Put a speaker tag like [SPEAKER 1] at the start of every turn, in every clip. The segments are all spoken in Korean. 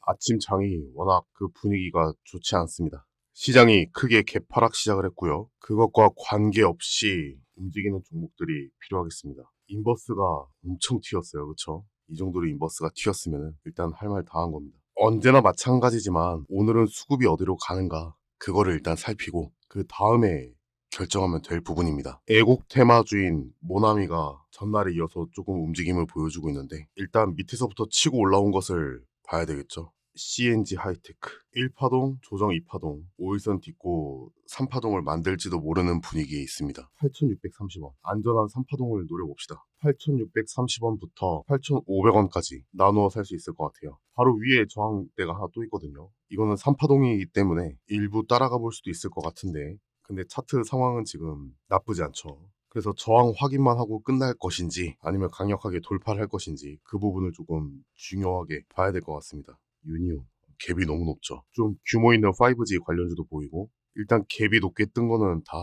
[SPEAKER 1] 아침 장이 워낙 그 분위기가 좋지 않습니다. 시장이 크게 개파락 시작을 했고요. 그것과 관계없이 움직이는 종목들이 필요하겠습니다. 인버스가 엄청 튀었어요. 그쵸? 이 정도로 인버스가 튀었으면 일단 할 말 다 한 겁니다. 언제나 마찬가지지만 오늘은 수급이 어디로 가는가 그거를 일단 살피고 그 다음에 결정하면 될 부분입니다. 애국 테마주인 모나미가 전날에 이어서 조금 움직임을 보여주고 있는데 일단 밑에서부터 치고 올라온 것을 봐야 되겠죠. CNG 하이테크 1파동, 조정 2파동, 5일선 딛고 3파동을 만들지도 모르는 분위기에 있습니다. 8,630원. 안전한 3파동을 노려봅시다. 8,630원부터 8,500원까지 나누어 살 수 있을 것 같아요. 바로 위에 저항대가 하나 또 있거든요. 이거는 3파동이기 때문에 일부 따라가 볼 수도 있을 것 같은데 근데 차트 상황은 지금 나쁘지 않죠. 그래서 저항 확인만 하고 끝날 것인지 아니면 강력하게 돌파를 할 것인지 그 부분을 조금 중요하게 봐야 될 것 같습니다. 유니온 갭이 너무 높죠. 좀 규모 있는 5G 관련주도 보이고 일단 갭이 높게 뜬 거는 다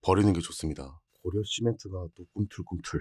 [SPEAKER 1] 버리는 게 좋습니다. 고려 시멘트가 또 꿈틀꿈틀.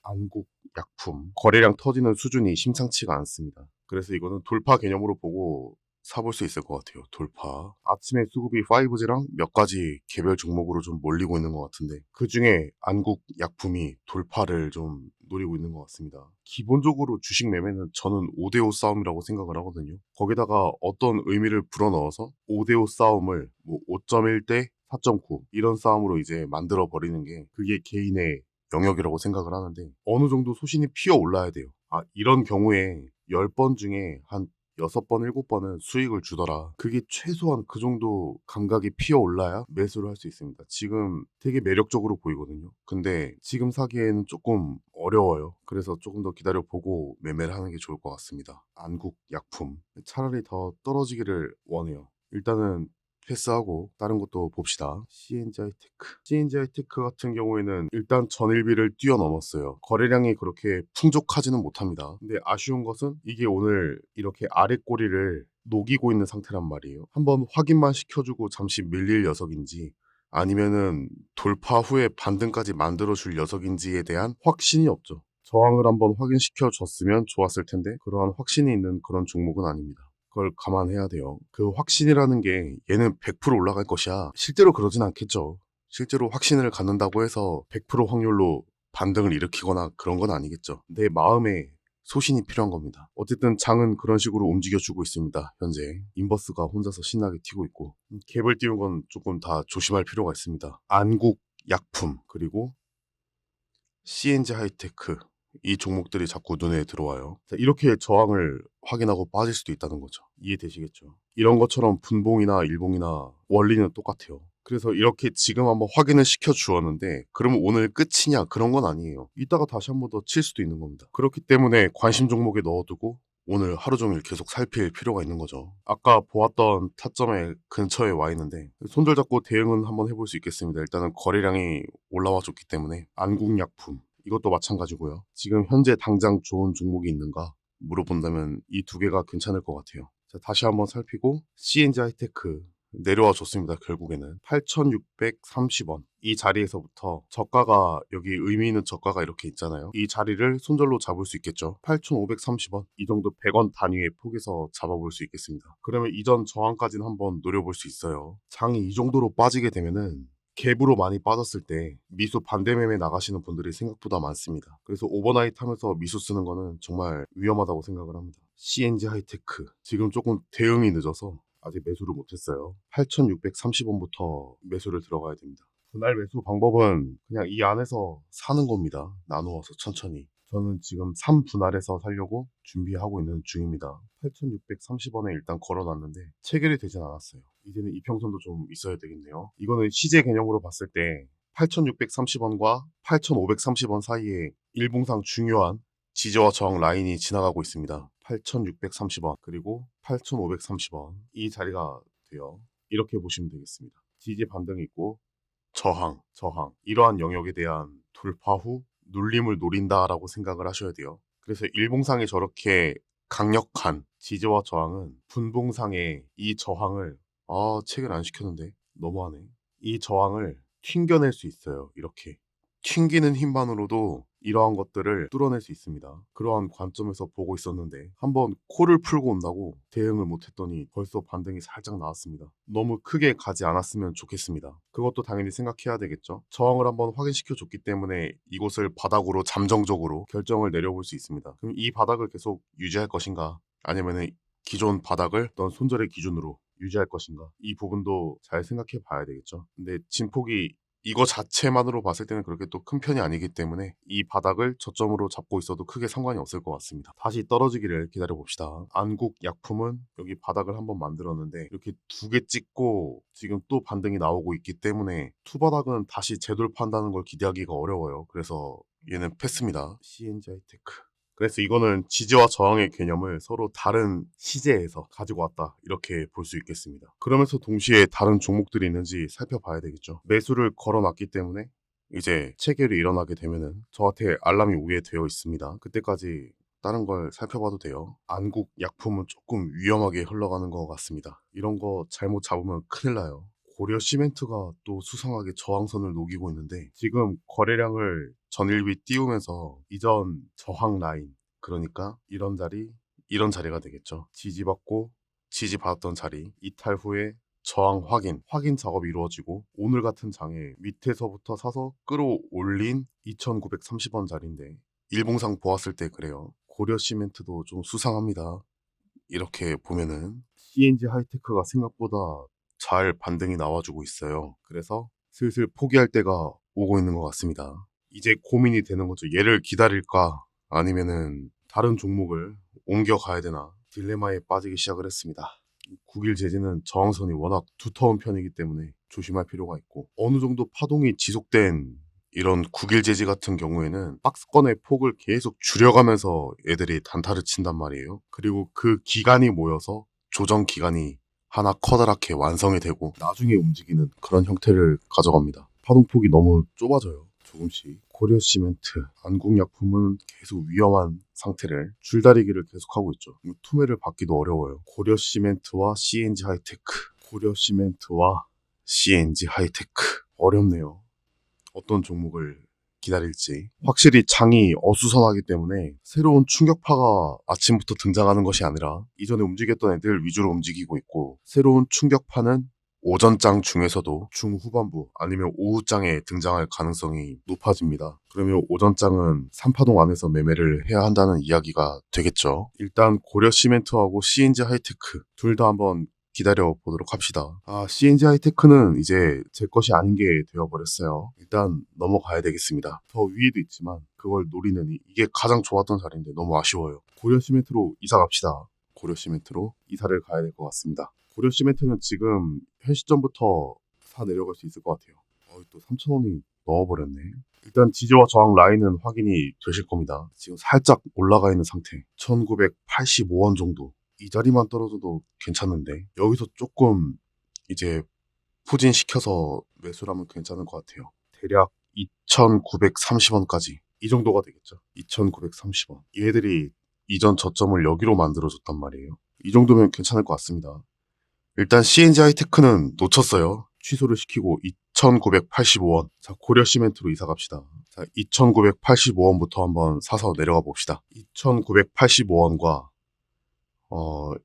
[SPEAKER 1] 안국 약품 거래량 터지는 수준이 심상치가 않습니다. 그래서 이거는 돌파 개념으로 보고 사볼 수 있을 것 같아요. 돌파. 아침에 수급이 5G랑 몇 가지 개별 종목으로 좀 몰리고 있는 것 같은데 그 중에 안국 약품이 돌파를 좀 노리고 있는 것 같습니다. 기본적으로 주식 매매는 저는 5대5 싸움이라고 생각을 하거든요. 거기다가 어떤 의미를 불어넣어서 5대5 싸움을 뭐 5.1대 4.9 이런 싸움으로 이제 만들어 버리는 게 그게 개인의 영역이라고 생각을 하는데 어느 정도 소신이 피어 올라야 돼요. 아, 이런 경우에 10번 중에 한 6번, 7번은 수익을 주더라. 그게 최소한 그 정도 감각이 피어 올라야 매수를 할 수 있습니다. 지금 되게 매력적으로 보이거든요. 근데 지금 사기에는 조금 어려워요. 그래서 조금 더 기다려보고 매매를 하는 게 좋을 것 같습니다. 안국 약품. 차라리 더 떨어지기를 원해요. 일단은 패스하고 다른 것도 봅시다. CNG 하이테크. CNG 하이테크 같은 경우에는 일단 전일비를 뛰어넘었어요. 거래량이 그렇게 풍족하지는 못합니다. 근데 아쉬운 것은 이게 오늘 이렇게 아래 꼬리를 녹이고 있는 상태란 말이에요. 한번 확인만 시켜주고 잠시 밀릴 녀석인지 아니면은 돌파 후에 반등까지 만들어줄 녀석인지에 대한 확신이 없죠. 저항을 한번 확인시켜 줬으면 좋았을 텐데 그러한 확신이 있는 그런 종목은 아닙니다. 그걸 감안해야 돼요. 그 확신이라는 게 얘는 100% 올라갈 것이야. 실제로 그러진 않겠죠. 실제로 확신을 갖는다고 해서 100% 확률로 반등을 일으키거나 그런 건 아니겠죠. 내 마음에 소신이 필요한 겁니다. 어쨌든 장은 그런 식으로 움직여주고 있습니다. 현재 인버스가 혼자서 신나게 튀고 있고 갭을 띄운 건 조금 다 조심할 필요가 있습니다. 안국 약품 그리고 CNG 하이테크 이 종목들이 자꾸 눈에 들어와요. 자, 이렇게 저항을 확인하고 빠질 수도 있다는 거죠. 이해되시겠죠? 이런 것처럼 분봉이나 일봉이나 원리는 똑같아요. 그래서 이렇게 지금 한번 확인을 시켜 주었는데 그러면 오늘 끝이냐 그런 건 아니에요. 이따가 다시 한번 더 칠 수도 있는 겁니다. 그렇기 때문에 관심 종목에 넣어두고 오늘 하루 종일 계속 살필 필요가 있는 거죠. 아까 보았던 타점의 근처에 와 있는데 손절 잡고 대응은 한번 해볼 수 있겠습니다. 일단은 거래량이 올라와 줬기 때문에 안국약품 이것도 마찬가지고요. 지금 현재 당장 좋은 종목이 있는가 물어본다면 이 두 개가 괜찮을 것 같아요. 자, 다시 한번 살피고 CNG 하이테크 내려와 줬습니다. 결국에는 8,630원 이 자리에서부터 저가가 여기 의미 있는 저가가 이렇게 있잖아요. 이 자리를 손절로 잡을 수 있겠죠. 8,530원 이 정도 100원 단위의 폭에서 잡아볼 수 있겠습니다. 그러면 이전 저항까지는 한번 노려볼 수 있어요. 장이 이 정도로 빠지게 되면은 갭으로 많이 빠졌을 때 미수 반대 매매 나가시는 분들이 생각보다 많습니다. 그래서 오버나잇 하면서 미수 쓰는 거는 정말 위험하다고 생각을 합니다. CNG 하이테크 지금 조금 대응이 늦어서 아직 매수를 못했어요. 8,630원부터 매수를 들어가야 됩니다. 분할 매수 방법은 그냥 이 안에서 사는 겁니다. 나누어서 천천히. 저는 지금 3분할해서 살려고 준비하고 있는 중입니다. 8,630원에 일단 걸어놨는데 체결이 되진 않았어요. 이제는 이평선도 좀 있어야 되겠네요. 이거는 시제 개념으로 봤을 때 8,630원과 8,530원 사이에 일봉상 중요한 지지와 저항 라인이 지나가고 있습니다. 8,630원 그리고 8,530원 이 자리가 돼요. 이렇게 보시면 되겠습니다. 지지 반등이 있고 저항 이러한 영역에 대한 돌파 후 눌림을 노린다라고 생각을 하셔야 돼요. 그래서 일봉상에 저렇게 강력한 지지와 저항은 분봉상의 이 저항을 체결 안 시켰는데 너무하네. 이 저항을 튕겨낼 수 있어요. 이렇게 튕기는 힘만으로도 이러한 것들을 뚫어낼 수 있습니다. 그러한 관점에서 보고 있었는데 한번 코를 풀고 온다고 대응을 못했더니 벌써 반등이 살짝 나왔습니다. 너무 크게 가지 않았으면 좋겠습니다. 그것도 당연히 생각해야 되겠죠. 저항을 한번 확인시켜 줬기 때문에 이곳을 바닥으로 잠정적으로 결정을 내려볼 수 있습니다. 그럼 이 바닥을 계속 유지할 것인가, 아니면은 기존 바닥을 어떤 손절의 기준으로 유지할 것인가, 이 부분도 잘 생각해 봐야 되겠죠. 근데 진폭이 이거 자체만으로 봤을 때는 그렇게 또 큰 편이 아니기 때문에 이 바닥을 저점으로 잡고 있어도 크게 상관이 없을 것 같습니다. 다시 떨어지기를 기다려 봅시다. 안국약품은 여기 바닥을 한번 만들었는데 이렇게 두 개 찍고 지금 또 반등이 나오고 있기 때문에 투바닥은 다시 재돌파한다는 걸 기대하기가 어려워요. 그래서 얘는 패스입니다. CNG 하이테크. 그래서 이거는 지지와 저항의 개념을 서로 다른 시제에서 가지고 왔다, 이렇게 볼 수 있겠습니다. 그러면서 동시에 다른 종목들이 있는지 살펴봐야 되겠죠. 매수를 걸어놨기 때문에 이제 체결이 일어나게 되면은 저한테 알람이 오게 되어 있습니다. 그때까지 다른 걸 살펴봐도 돼요. 안국 약품은 조금 위험하게 흘러가는 것 같습니다. 이런 거 잘못 잡으면 큰일 나요. 고려 시멘트가 또 수상하게 저항선을 녹이고 있는데 지금 거래량을 전일비 띄우면서 이전 저항 라인, 그러니까 이런 자리가 되겠죠. 지지받고 지지받았던 자리, 이탈 후에 저항 확인 작업이 이루어지고 오늘 같은 장에 밑에서부터 사서 끌어올린 2,930원 자리인데 일봉상 보았을 때 그래요. 고려 시멘트도 좀 수상합니다. 이렇게 보면은 CNG 하이테크가 생각보다 잘 반등이 나와주고 있어요. 그래서 슬슬 포기할 때가 오고 있는 것 같습니다. 이제 고민이 되는 거죠. 얘를 기다릴까, 아니면은 다른 종목을 옮겨가야 되나, 딜레마에 빠지기 시작을 했습니다. 9일 재지는 저항선이 워낙 두터운 편이기 때문에 조심할 필요가 있고, 어느 정도 파동이 지속된 이런 9일 재지 같은 경우에는 박스권의 폭을 계속 줄여가면서 애들이 단타를 친단 말이에요. 그리고 그 기간이 모여서 조정 기간이 하나 커다랗게 완성이 되고 나중에 움직이는 그런 형태를 가져갑니다. 파동폭이 너무 좁아져요. 조금씩. 고려 시멘트, 안국약품은 계속 위험한 상태를 줄다리기를 계속하고 있죠. 투매를 받기도 어려워요. 고려 시멘트와 CNG 하이테크, 고려 시멘트와 CNG 하이테크, 어렵네요. 어떤 종목을 기다릴지. 확실히 장이 어수선하기 때문에 새로운 충격파가 아침부터 등장하는 것이 아니라 이전에 움직였던 애들 위주로 움직이고 있고, 새로운 충격파는 오전장 중에서도 중후반부 아니면 오후장에 등장할 가능성이 높아집니다. 그러면 오전장은 3파동 안에서 매매를 해야 한다는 이야기가 되겠죠. 일단 고려 시멘트하고 CNG 하이테크 둘 다 한번 기다려 보도록 합시다. CNG 하이테크는 이제 제 것이 아닌 게 되어버렸어요. 일단 넘어가야 되겠습니다. 더 위에도 있지만 그걸 노리는 이게 가장 좋았던 자리인데 너무 아쉬워요. 고려 시멘트로 이사 갑시다. 고려 시멘트로 이사를 가야 될 것 같습니다. 고려 시멘트는 지금 현 시점부터 사 내려갈 수 있을 것 같아요. 또 3,000원이 넣어버렸네. 일단 지지와 저항 라인은 확인이 되실 겁니다. 지금 살짝 올라가 있는 상태. 1985원 정도. 이 자리만 떨어져도 괜찮은데 여기서 조금 이제 후진시켜서 매수를 하면 괜찮을 것 같아요. 대략 2,930원까지 이 정도가 되겠죠. 2,930원. 얘들이 이전 저점을 여기로 만들어줬단 말이에요. 이 정도면 괜찮을 것 같습니다. 일단 CNG 하이테크는 놓쳤어요. 취소를 시키고 2,985원. 자, 고려 시멘트로 이사 갑시다. 자, 2,985원부터 한번 사서 내려가 봅시다. 2,985원과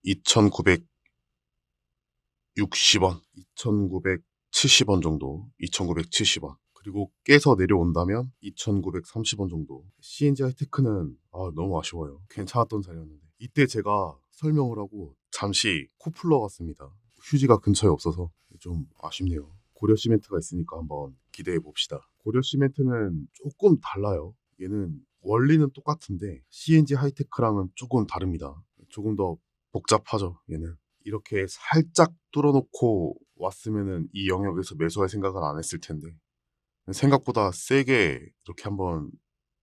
[SPEAKER 1] 2,960원, 2,970원 정도, 2,970원. 그리고 깨서 내려온다면 2,930원 정도. CNG 하이테크는 너무 아쉬워요. 괜찮았던 자리였는데. 이때 제가 설명을 하고 잠시 코 풀러갔습니다. 휴지가 근처에 없어서 좀 아쉽네요. 고려 시멘트가 있으니까 한번 기대해 봅시다. 고려 시멘트는 조금 달라요. 얘는 원리는 똑같은데 CNG 하이테크랑은 조금 다릅니다. 조금 더 복잡하죠. 얘는 이렇게 살짝 뚫어놓고 왔으면은 이 영역에서 매수할 생각을 안 했을 텐데 생각보다 세게 이렇게 한번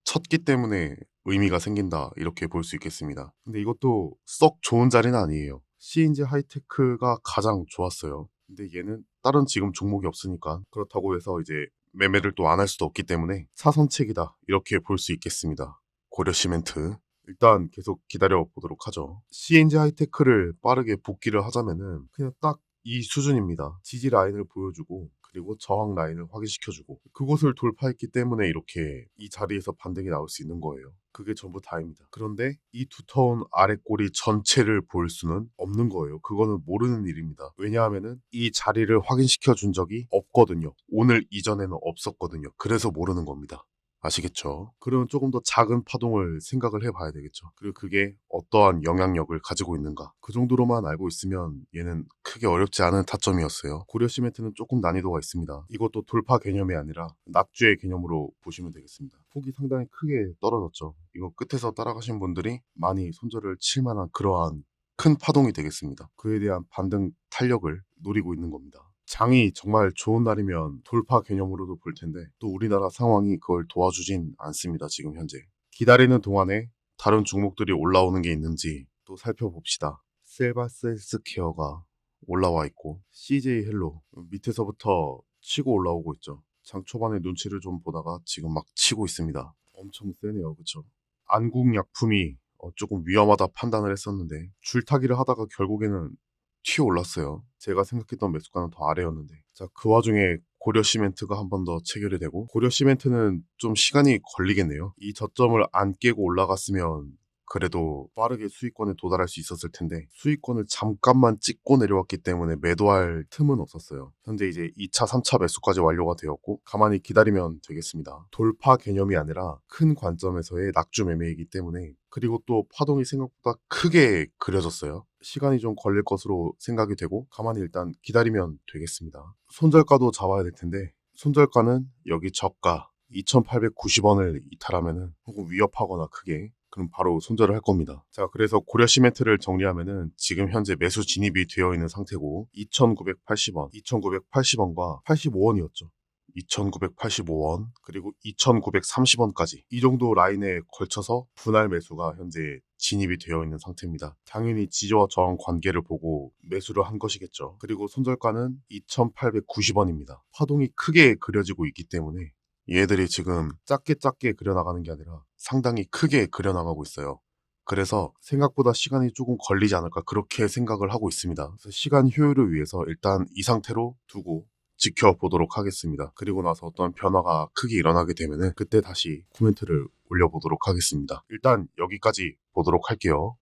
[SPEAKER 1] 쳤기 때문에 의미가 생긴다, 이렇게 볼 수 있겠습니다. 근데 이것도 썩 좋은 자리는 아니에요. CNG 하이테크가 가장 좋았어요. 근데 얘는 다른 지금 종목이 없으니까, 그렇다고 해서 이제 매매를 또 안 할 수도 없기 때문에 사선책이다, 이렇게 볼 수 있겠습니다. 고려 시멘트 일단 계속 기다려 보도록 하죠. CNG 하이테크를 빠르게 복귀를 하자면은 그냥 딱 이 수준입니다. 지지 라인을 보여주고 그리고 저항 라인을 확인시켜주고 그곳을 돌파했기 때문에 이렇게 이 자리에서 반등이 나올 수 있는 거예요. 그게 전부 다입니다. 그런데 이 두터운 아랫꼬리 전체를 볼 수는 없는 거예요. 그거는 모르는 일입니다. 왜냐하면은 이 자리를 확인시켜 준 적이 없거든요. 오늘 이전에는 없었거든요. 그래서 모르는 겁니다. 아시겠죠? 그러면 조금 더 작은 파동을 생각을 해봐야 되겠죠. 그리고 그게 어떠한 영향력을 가지고 있는가. 그 정도로만 알고 있으면 얘는 크게 어렵지 않은 타점이었어요. 고려 시멘트는 조금 난이도가 있습니다. 이것도 돌파 개념이 아니라 낙주의 개념으로 보시면 되겠습니다. 폭이 상당히 크게 떨어졌죠. 이거 끝에서 따라가신 분들이 많이 손절을 칠 만한 그러한 큰 파동이 되겠습니다. 그에 대한 반등 탄력을 노리고 있는 겁니다. 장이 정말 좋은 날이면 돌파 개념으로도 볼 텐데 또 우리나라 상황이 그걸 도와주진 않습니다. 지금 현재. 기다리는 동안에 다른 종목들이 올라오는 게 있는지 또 살펴봅시다. 셀바스 헬스케어가 올라와 있고 CJ 헬로 밑에서부터 치고 올라오고 있죠. 장 초반에 눈치를 좀 보다가 지금 막 치고 있습니다. 엄청 세네요. 그쵸? 안국약품이 조금 위험하다 판단을 했었는데 줄타기를 하다가 결국에는 튀어 올랐어요. 제가 생각했던 매수가는 더 아래였는데. 자, 그 와중에 고려 시멘트가 한 번 더 체결이 되고 고려 시멘트는 좀 시간이 걸리겠네요. 이 저점을 안 깨고 올라갔으면 그래도 빠르게 수익권에 도달할 수 있었을 텐데 수익권을 잠깐만 찍고 내려왔기 때문에 매도할 틈은 없었어요. 현재 이제 2차, 3차 매수까지 완료가 되었고 가만히 기다리면 되겠습니다. 돌파 개념이 아니라 큰 관점에서의 낙주 매매이기 때문에 그리고 또 파동이 생각보다 크게 그려졌어요. 시간이 좀 걸릴 것으로 생각이 되고 가만히 일단 기다리면 되겠습니다. 손절가도 잡아야 될 텐데 손절가는 여기 저가 2,890원을 이탈하면은 혹은 위협하거나 크게 그럼 바로 손절을 할 겁니다. 자, 그래서 고려 시멘트를 정리하면은 지금 현재 매수 진입이 되어 있는 상태고 2,980원, 2,980원과 85원이었죠. 2,985원 그리고 2,930원까지 이 정도 라인에 걸쳐서 분할 매수가 현재 진입이 되어 있는 상태입니다. 당연히 지지와 저항 관계를 보고 매수를 한 것이겠죠. 그리고 손절가는 2,890원입니다. 파동이 크게 그려지고 있기 때문에 얘들이 지금 작게 그려나가는 게 아니라 상당히 크게 그려나가고 있어요. 그래서 생각보다 시간이 조금 걸리지 않을까 그렇게 생각을 하고 있습니다. 그래서 시간 효율을 위해서 일단 이 상태로 두고 지켜보도록 하겠습니다. 그리고 나서 어떤 변화가 크게 일어나게 되면은 그때 다시 코멘트를 올려보도록 하겠습니다. 일단 여기까지 보도록 할게요.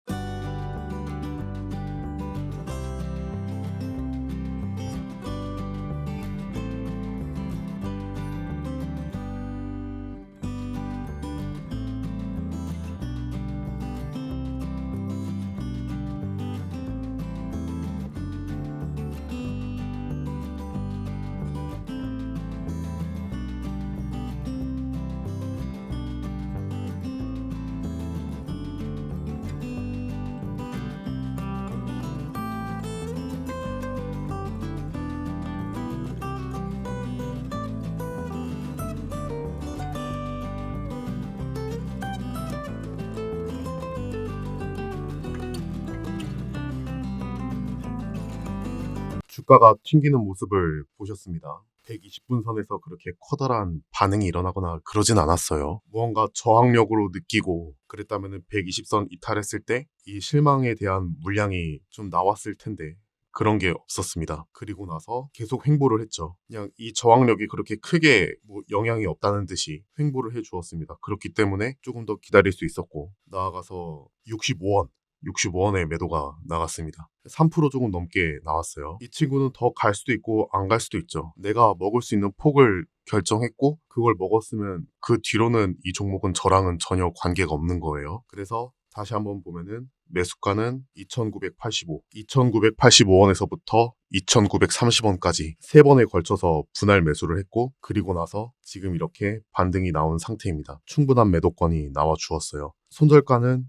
[SPEAKER 1] 주가가 튕기는 모습을 보셨습니다. 120분 선에서 그렇게 커다란 반응이 일어나거나 그러진 않았어요. 무언가 저항력으로 느끼고 그랬다면 120선 이탈했을 때 이 실망에 대한 물량이 좀 나왔을 텐데 그런 게 없었습니다. 그리고 나서 계속 횡보를 했죠. 그냥 이 저항력이 그렇게 크게 영향이 없다는 듯이 횡보를 해 주었습니다. 그렇기 때문에 조금 더 기다릴 수 있었고 나아가서 65원에 매도가 나갔습니다. 3% 조금 넘게 나왔어요. 이 친구는 더 갈 수도 있고 안 갈 수도 있죠. 내가 먹을 수 있는 폭을 결정했고 그걸 먹었으면 그 뒤로는 이 종목은 저랑은 전혀 관계가 없는 거예요. 그래서 다시 한번 보면은 매수가는 2,985, 2,985원에서부터 2,930원까지 3번에 걸쳐서 분할 매수를 했고 그리고 나서 지금 이렇게 반등이 나온 상태입니다. 충분한 매도권이 나와 주었어요. 손절가는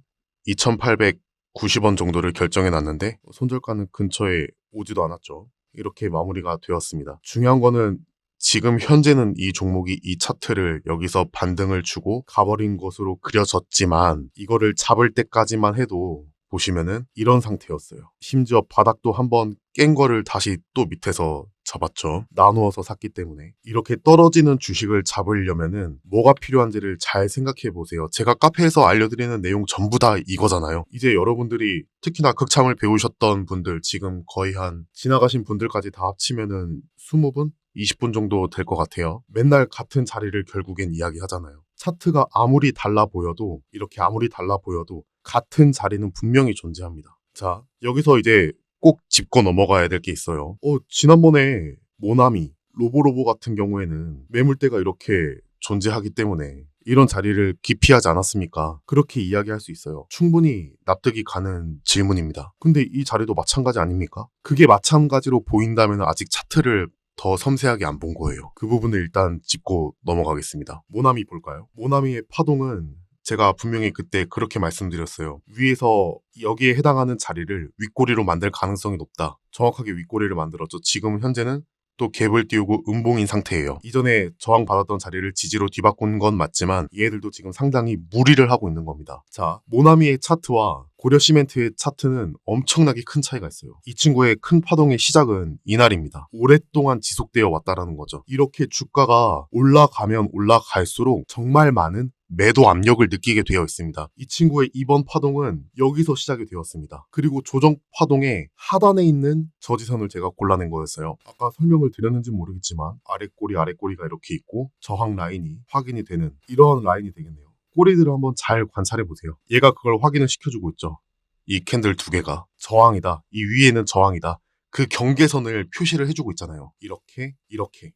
[SPEAKER 1] 2,890원 정도를 결정해 놨는데 손절가는 근처에 오지도 않았죠. 이렇게 마무리가 되었습니다. 중요한 거는 지금 현재는 이 종목이 이 차트를 여기서 반등을 주고 가버린 것으로 그려졌지만 이거를 잡을 때까지만 해도 보시면은 이런 상태였어요. 심지어 바닥도 한번 깬 거를 다시 또 밑에서 잡았죠. 나누어서 샀기 때문에. 이렇게 떨어지는 주식을 잡으려면은 뭐가 필요한지를 잘 생각해 보세요. 제가 카페에서 알려드리는 내용 전부 다 이거잖아요. 이제 여러분들이 특히나 극참을 배우셨던 분들, 지금 거의 한 지나가신 분들까지 다 합치면은 20분? 20분 정도 될 것 같아요. 맨날 같은 자리를 결국엔 이야기하잖아요. 차트가 아무리 달라 보여도, 이렇게 아무리 달라 보여도 같은 자리는 분명히 존재합니다. 자, 여기서 이제 꼭 짚고 넘어가야 될 게 있어요. 지난번에 모나미, 로보로보 같은 경우에는 매물대가 이렇게 존재하기 때문에 이런 자리를 기피하지 않았습니까? 그렇게 이야기할 수 있어요. 충분히 납득이 가는 질문입니다. 근데 이 자리도 마찬가지 아닙니까? 그게 마찬가지로 보인다면 아직 차트를 더 섬세하게 안 본 거예요. 그 부분을 일단 짚고 넘어가겠습니다. 모나미 볼까요? 모나미의 파동은 제가 분명히 그때 그렇게 말씀드렸어요. 위에서 여기에 해당하는 자리를 윗꼬리로 만들 가능성이 높다. 정확하게 윗꼬리를 만들었죠. 지금 현재는 또 갭을 띄우고 음봉인 상태예요. 이전에 저항받았던 자리를 지지로 뒤바꾼 건 맞지만 얘들도 지금 상당히 무리를 하고 있는 겁니다. 자, 모나미의 차트와 고려시멘트의 차트는 엄청나게 큰 차이가 있어요. 이 친구의 큰 파동의 시작은 이날입니다. 오랫동안 지속되어 왔다라는 거죠. 이렇게 주가가 올라가면 올라갈수록 정말 많은 매도 압력을 느끼게 되어 있습니다. 이 친구의 이번 파동은 여기서 시작이 되었습니다. 그리고 조정 파동의 하단에 있는 저지선을 제가 골라낸 거였어요. 아까 설명을 드렸는지 모르겠지만 아랫꼬리가 이렇게 있고 저항 라인이 확인이 되는 이러한 라인이 되겠네요. 꼬리들을 한번 잘 관찰해 보세요. 얘가 그걸 확인을 시켜주고 있죠. 이 캔들 두 개가 저항이다. 이 위에는 저항이다. 그 경계선을 표시를 해주고 있잖아요. 이렇게.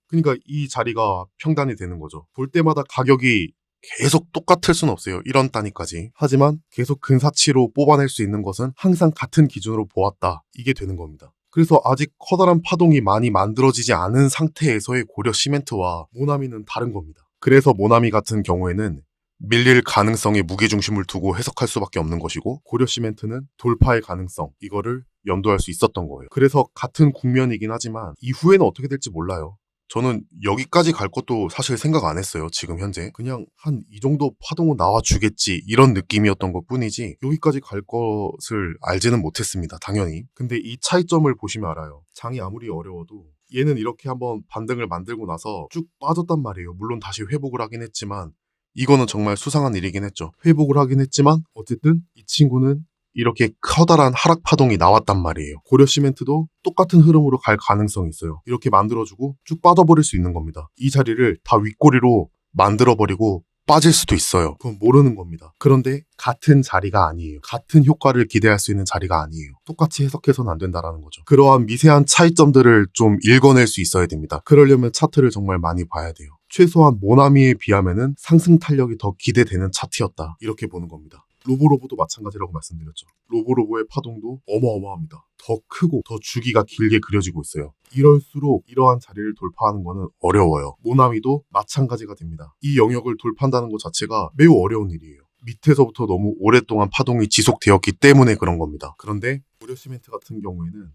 [SPEAKER 1] 그러니까 이 자리가 평단이 되는 거죠. 볼 때마다 가격이 계속 똑같을 순 없어요. 이런 단위까지. 하지만 계속 근사치로 뽑아낼 수 있는 것은 항상 같은 기준으로 보았다. 이게 되는 겁니다. 그래서 아직 커다란 파동이 많이 만들어지지 않은 상태에서의 고려 시멘트와 모나미는 다른 겁니다. 그래서 모나미 같은 경우에는 밀릴 가능성에 무게중심을 두고 해석할 수밖에 없는 것이고 고려 시멘트는 돌파의 가능성, 이거를 염두할 수 있었던 거예요. 그래서 같은 국면이긴 하지만 이후에는 어떻게 될지 몰라요. 저는 여기까지 갈 것도 사실 생각 안 했어요. 지금 현재 그냥 한 이 정도 파동은 나와주겠지 이런 느낌이었던 것 뿐이지 여기까지 갈 것을 알지는 못했습니다. 당연히. 근데 이 차이점을 보시면 알아요. 장이 아무리 어려워도 얘는 이렇게 한번 반등을 만들고 나서 쭉 빠졌단 말이에요. 물론 다시 회복을 하긴 했지만 이거는 정말 수상한 일이긴 했죠. 회복을 하긴 했지만 어쨌든 이 친구는 이렇게 커다란 하락 파동이 나왔단 말이에요. 고려 시멘트도 똑같은 흐름으로 갈 가능성이 있어요. 이렇게 만들어주고 쭉 빠져버릴 수 있는 겁니다. 이 자리를 다 윗꼬리로 만들어버리고 빠질 수도 있어요. 그건 모르는 겁니다. 그런데 같은 자리가 아니에요. 같은 효과를 기대할 수 있는 자리가 아니에요. 똑같이 해석해서는 안 된다는 거죠. 그러한 미세한 차이점들을 좀 읽어낼 수 있어야 됩니다. 그러려면 차트를 정말 많이 봐야 돼요. 최소한 모나미에 비하면은 상승 탄력이 더 기대되는 차트였다. 이렇게 보는 겁니다. 로보로보도 마찬가지라고 말씀드렸죠. 로보로보의 파동도 어마어마합니다. 더 크고 더 주기가 길게 그려지고 있어요. 이럴수록 이러한 자리를 돌파하는 것은 어려워요. 모나미도 마찬가지가 됩니다. 이 영역을 돌파한다는 것 자체가 매우 어려운 일이에요. 밑에서부터 너무 오랫동안 파동이 지속되었기 때문에 그런 겁니다. 그런데 고려 시멘트 같은 경우에는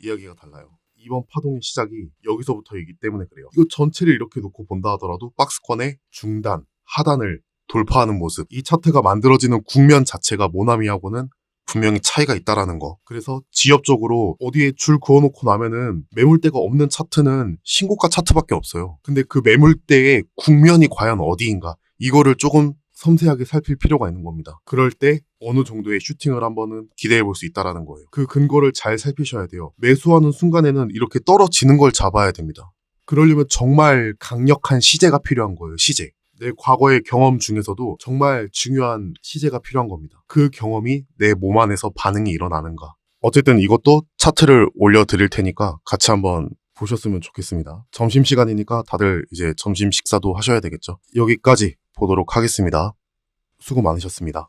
[SPEAKER 1] 이야기가 달라요. 이번 파동의 시작이 여기서부터이기 때문에 그래요. 이거 전체를 이렇게 놓고 본다 하더라도 박스권의 중단, 하단을 돌파하는 모습, 이 차트가 만들어지는 국면 자체가 모나미하고는 분명히 차이가 있다라는 거. 그래서 지엽적으로 어디에 줄 그어놓고 나면은 매물대가 없는 차트는 신고가 차트밖에 없어요. 근데 그 매물대의 국면이 과연 어디인가, 이거를 조금 섬세하게 살필 필요가 있는 겁니다. 그럴 때 어느 정도의 슈팅을 한번은 기대해 볼 수 있다라는 거예요. 그 근거를 잘 살피셔야 돼요. 매수하는 순간에는 이렇게 떨어지는 걸 잡아야 됩니다. 그러려면 정말 강력한 시제가 필요한 거예요. 시제. 내 과거의 경험 중에서도 정말 중요한 시제가 필요한 겁니다. 그 경험이 내 몸 안에서 반응이 일어나는가. 어쨌든 이것도 차트를 올려드릴 테니까 같이 한번 보셨으면 좋겠습니다. 점심시간이니까 다들 이제 점심 식사도 하셔야 되겠죠. 여기까지 보도록 하겠습니다. 수고 많으셨습니다.